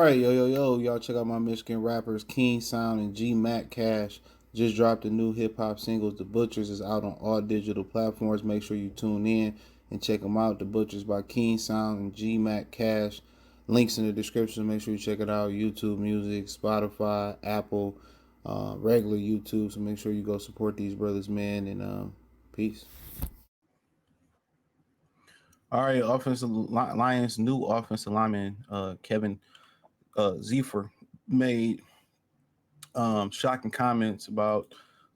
right, yo, y'all check out my Michigan rappers King Sound and G Mac Cash. Just dropped a new hip hop singles. The Butchers is out on all digital platforms. Make sure you tune in and check them out. The Butchers by King Sound and G Mac Cash. Links in the description. Make sure you check it out. YouTube Music, Spotify, Apple, regular YouTube. So make sure you go support these brothers, man. And peace. All right, offensive Lions new offensive lineman Kevin Zeitler made shocking comments about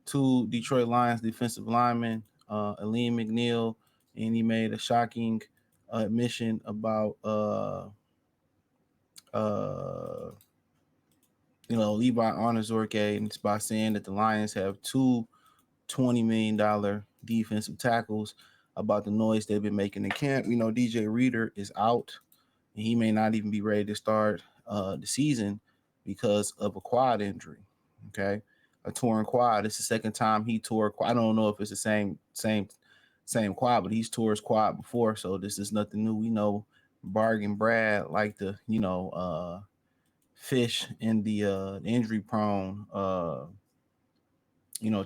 two Detroit Lions defensive linemen, Alim McNeill, and he made a shocking admission about uh, Levi Onwuzurike, and it's by saying that the Lions have two $20 million defensive tackles. About the noise they've been making in camp. DJ Reader is out, and he may not even be ready to start the season because of a quad injury. Okay, a torn quad. It's the second time he tore. I don't know if it's the same quad, but he's tore his quad before, so this is nothing new. We know Bargain Brad like to fish in the injury prone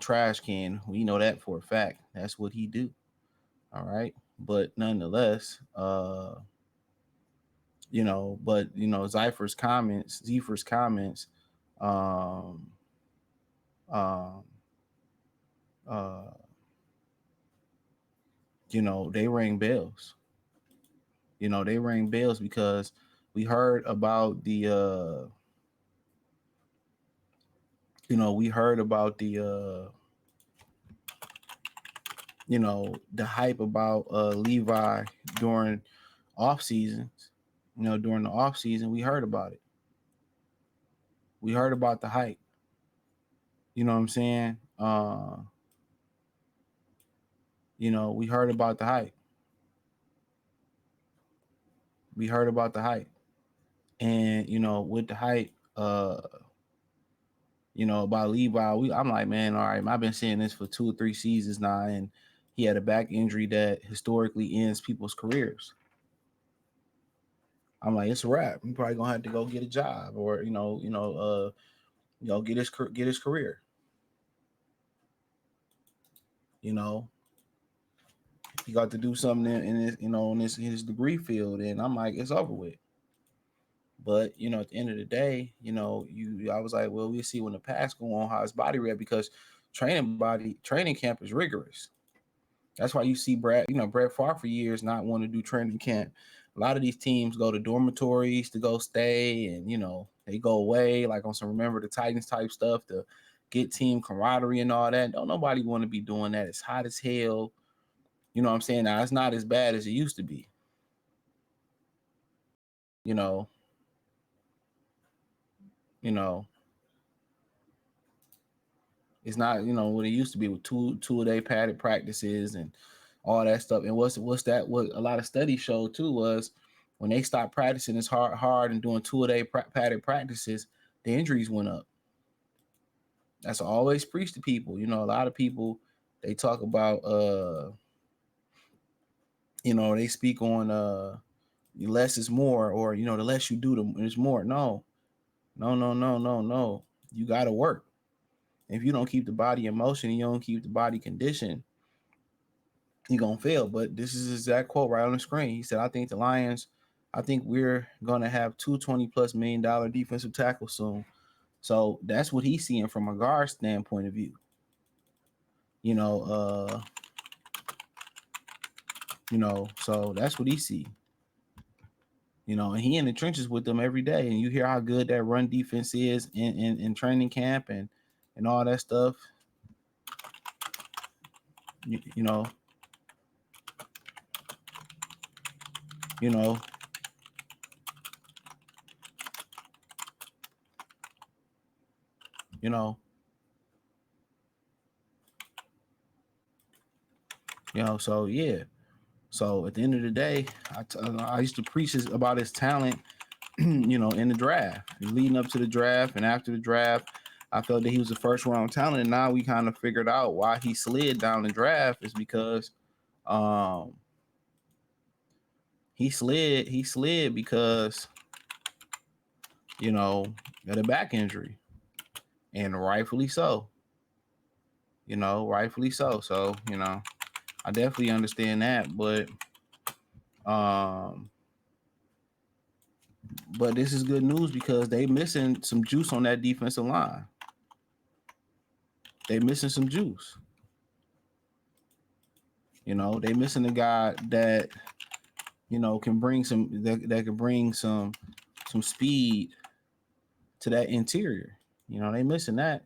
trash can. We know that for a fact. That's what he do. All right, but nonetheless, Zephyr's comments, um, um, uh, they ring bells. They ring bells because we heard about the hype about Levi during off seasons. During the off season, we heard about it. We heard about the hype. You know what I'm saying? We heard about the hype. We heard about the hype. And, with the hype, about Levi, I'm like, man, all right, I've been seeing this for 2 or 3 seasons now, and he had a back injury that historically ends people's careers. I'm like, it's a wrap. He's probably gonna have to go get a job, or get his career. He got to do something in his his degree field, and I'm like, it's over with. But at the end of the day, I was like, well, we'll see when the pass go on how his body react, because training camp is rigorous. That's why you see Brett Favre for years not want to do training camp. A lot of these teams go to dormitories to go stay, and they go away like on some Remember the Titans type stuff to get team camaraderie and all that. Don't nobody want to be doing that. It's hot as hell. You know what I'm saying? Now it's not as bad as it used to be. You know, you know, it's not what it used to be with two a day padded practices and all that stuff. And what's that? What a lot of studies showed too was when they stopped practicing as hard and doing 2 a day padded practices, the injuries went up. That's always preached to people. A lot of people, they talk about they speak on less is more, or the less you do, there's more. No. You gotta work. If you don't keep the body in motion, you don't keep the body conditioned, you're gonna fail. But this is his exact quote right on the screen. He said, I think we're gonna have two $20+ million defensive tackles soon. So that's what he's seeing from a guard standpoint of view. So that's what he see. And he in the trenches with them every day, and you hear how good that run defense is in training camp and all that stuff. You know, you know, you know, so yeah. So at the end of the day, I used to preach about his talent, in the draft, leading up to the draft and after the draft. I felt that he was the first round talent, and now we kind of figured out why he slid down the draft is because he slid because you know, got a back injury, and rightfully so. Rightfully so. So I definitely understand that, um, but this is good news because they missing some juice on that defensive line. They missing some juice. They missing a guy that can bring that can bring some speed to that interior. They missing that.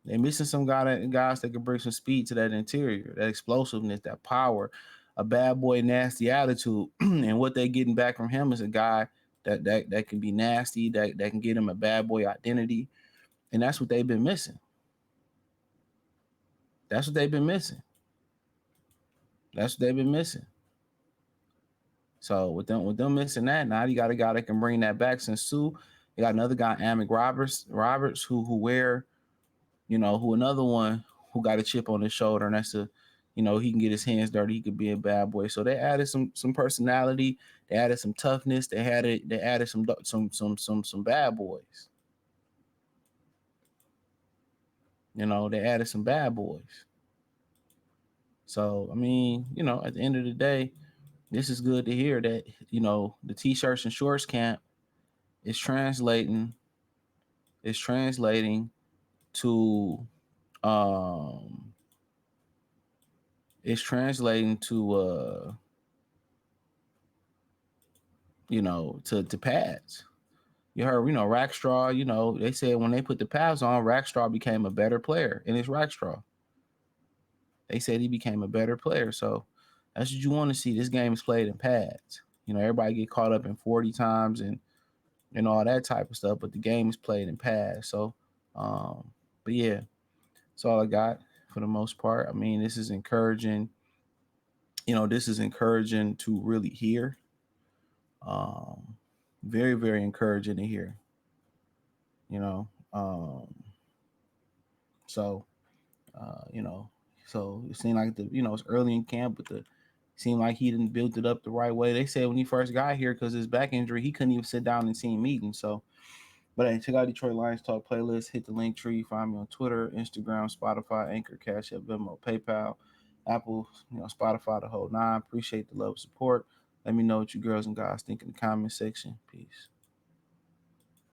They missing some guys that can bring some speed to that interior, that explosiveness, that power, a bad boy nasty attitude. And what they getting back from him is a guy that can be nasty, that can get him a bad boy identity. And that's what they've been missing. That's what they've been missing. That's what they've been missing. So with them missing that, now you got a guy that can bring that back. Since Sue, you got another guy, Amick Roberts, who another one who got a chip on his shoulder, and he can get his hands dirty. He could be a bad boy. So they added some personality. They added some toughness. They added some bad boys. They added some bad boys. So I mean, at the end of the day, this is good to hear that the t-shirts and shorts camp is translating. Is translating to it's translating to pads. You heard, Rackstraw, they said when they put the pads on, Rackstraw became a better player. And it's Rackstraw. They said he became a better player. So that's what you want to see. This game is played in pads. Everybody get caught up in 40 times and all that type of stuff, but the game is played in pads. So, but yeah, that's all I got for the most part. I mean, this is encouraging. This is encouraging to really hear. Very, very encouraging to hear. You know, so uh, you know, so it seemed like it's early in camp, but the seemed like he didn't build it up the right way. They said when he first got here, because his back injury, he couldn't even sit down and team meetings. So, but hey, check out Detroit Lions Talk playlist. Hit the link tree. Find me on Twitter, Instagram, Spotify, Anchor, Cash App, Venmo, PayPal, Apple, Spotify, the whole nine. Appreciate the love, support. Let me know what you girls and guys think in the comment section. Peace.